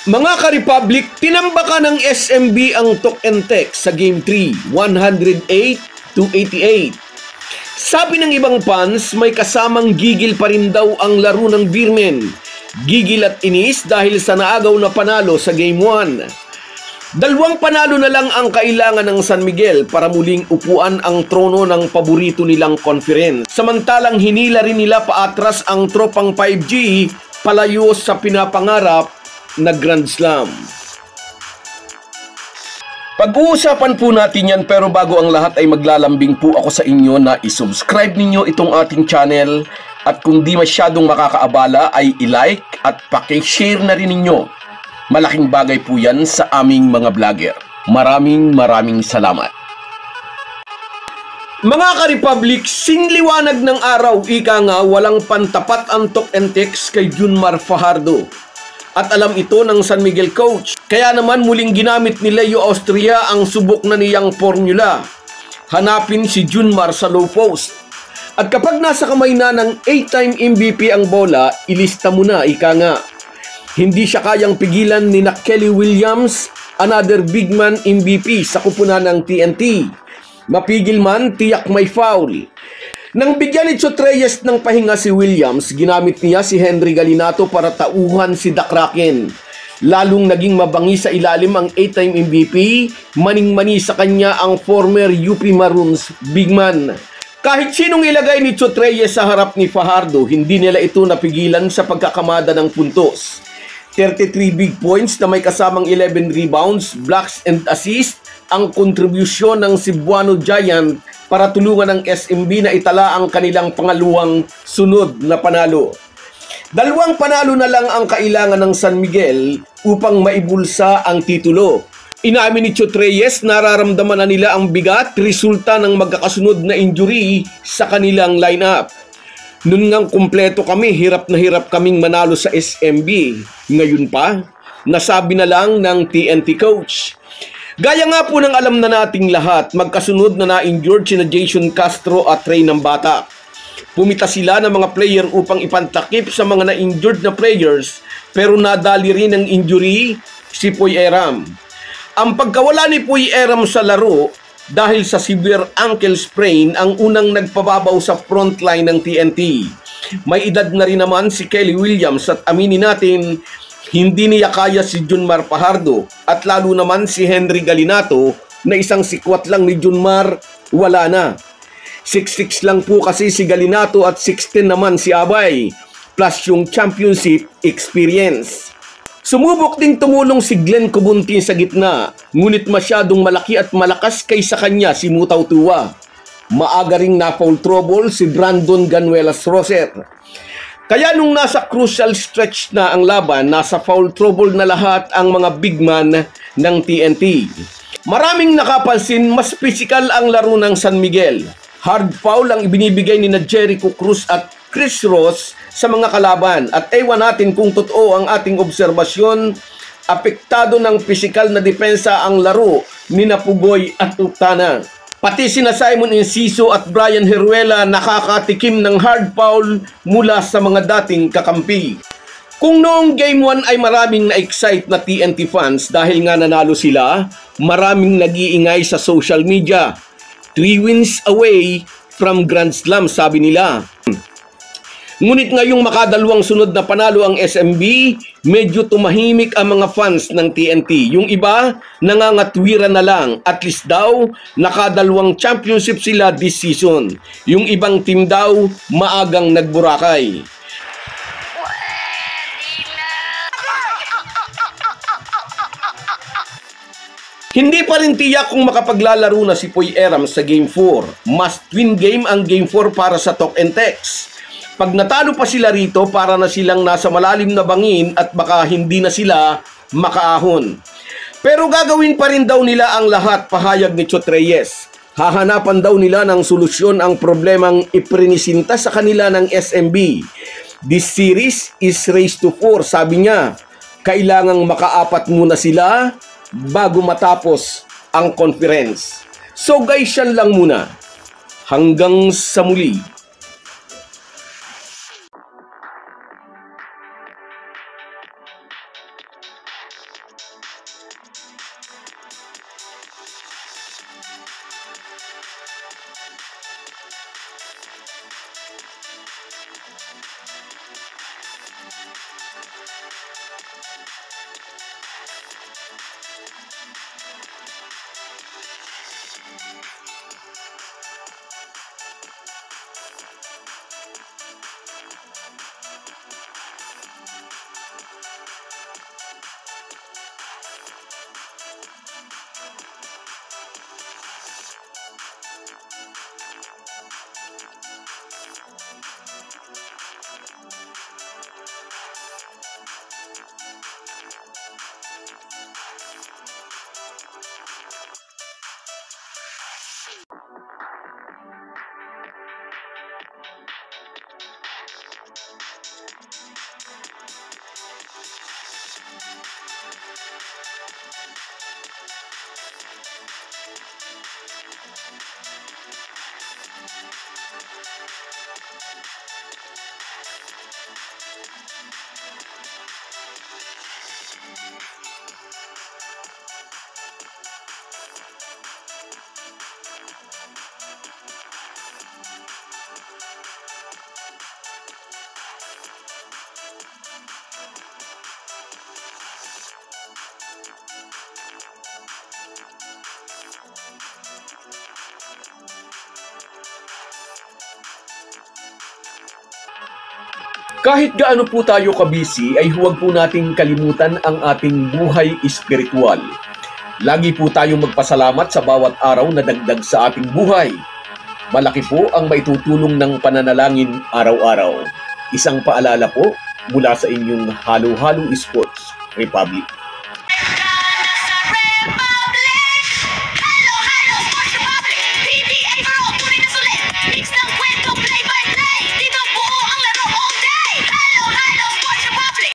Mga ka-Republic, tinambakan ng SMB ang Tok and Tek sa Game 3, 108-88. Sabi ng ibang fans, may kasamang gigil pa rin daw ang laro ng Beermen. Gigil at inis dahil sa naagaw na panalo sa Game 1. Dalawang panalo na lang ang kailangan ng San Miguel para muling upuan ang trono ng paborito nilang conference. Samantalang hinila rin nila paatras ang tropang 5G palayo sa pinapangarap na Grand Slam. Pag-uusapan po natin yan, pero bago ang lahat ay maglalambing po ako sa inyo na isubscribe ninyo itong ating channel at kung di masyadong makakaabala ay i-like at paki-share na rin ninyo. Malaking bagay po yan sa aming mga vlogger. Maraming salamat. Mga ka-Republic, singliwanag ng araw, ika nga walang pantapat ang Tok and Tek kay Junmar Fajardo. At alam ito ng San Miguel coach. Kaya naman muling ginamit ni Leo Austria ang subok na niyang formula. Hanapin si Junmar sa low post. At kapag nasa kamay na ng 8-time MVP ang bola, ilista mo na, ika nga. Hindi siya kayang pigilan ni Kelly Williams, another big man MVP sa kupunan ng TNT. Mapigil man, tiyak may foul. Nang bigyan ni Chot Reyes ng pahinga si Williams, ginamit niya si Henry Galinato para tauhan si The Kraken. Lalong naging mabangi sa ilalim ang 8-time MVP, maning-mani sa kanya ang former UP Maroons big man. Kahit sinong ilagay ni Chot Reyes sa harap ni Fajardo, hindi nila ito napigilan sa pagkakamada ng puntos. 33 big points na may kasamang 11 rebounds, blocks and assist ang kontribusyon ng Cebuano Giant para tulungan ng SMB na itala ang kanilang pangalawang sunod na panalo. Dalawang panalo na lang ang kailangan ng San Miguel upang maibulsa ang titulo. Inamin ni Chot Reyes, nararamdaman na nila ang bigat resulta ng magkakasunod na injury sa kanilang lineup. Noon ngang kumpleto kami, hirap na hirap kaming manalo sa SMB. Ngayon pa, nasabi na lang ng TNT coach. Gaya nga po ng alam na nating lahat, magkasunod na na-injured sina Jason Castro at Ray Nambata. Pumita sila ng mga player upang ipantakip sa mga na-injured na players, pero nadali rin ng injury si Poy Eram. Ang pagkawala ni Poy Eram sa laro dahil sa severe ankle sprain ang unang nagpababaw sa frontline ng TNT. May edad na rin naman si Kelly Williams at aminin natin, hindi niya kaya si Junmar Fajardo at lalo naman si Henry Galinato na isang sikwat lang ni Junmar, wala na. 6'6 lang po kasi si Galinato at 6'10 naman si Abay, plus yung championship experience. Sumubok ding tumulong si Glenn Cobuntin sa gitna, ngunit masyadong malaki at malakas kaysa kanya si Mutaw Tuwa. Maaga ring na-foul trouble si Brandon Ganuelas Roser. Kaya nung nasa crucial stretch na ang laban, nasa foul trouble na lahat ang mga big man ng TNT. Maraming nakapansin, mas physical ang laro ng San Miguel. Hard foul ang ibinibigay ni Jericho Cruz at Chris Ross sa mga kalaban. At ewan natin kung totoo ang ating obserbasyon, apektado ng physical na depensa ang laro ni Pugoy at Utana. Pati sina Simon Enciso at Brian Heruela nakakatikim ng hard foul mula sa mga dating kakampi. Kung noong Game 1 ay maraming na-excite na TNT fans dahil nga nanalo sila, maraming nag-iingay sa social media. 3 wins away from Grand Slam, sabi nila. Ngunit ngayong makadalawang sunod na panalo ang SMB, medyo tumahimik ang mga fans ng TNT. Yung iba, nangangatwiran na lang. At least daw, nakadalawang championship sila this season. Yung ibang team daw, maagang nagburakay. Hindi pa rin tiyak kung makapaglalaro na si Poy Eram sa Game 4. Must-win game ang Game 4 para sa Tok and Tek. Pag natalo pa sila rito, para na silang nasa malalim na bangin at baka hindi na sila makaahon. Pero gagawin pa rin daw nila ang lahat, pahayag ni Chot Reyes. Hahanapan daw nila ng solusyon ang problemang iprinisinta sa kanila ng SMB. This series is race to 4, sabi niya. Kailangang makaapat muna sila bago matapos ang conference. So guys, yan lang muna. Hanggang sa muli. Kahit gaano po tayo kabisi ay huwag po nating kalimutan ang ating buhay espiritual. Lagi po tayong magpasalamat sa bawat araw na dagdag sa ating buhay. Malaki po ang maitutulong ng pananalangin araw-araw. Isang paalala po mula sa inyong Halo-Halo Sports Republic.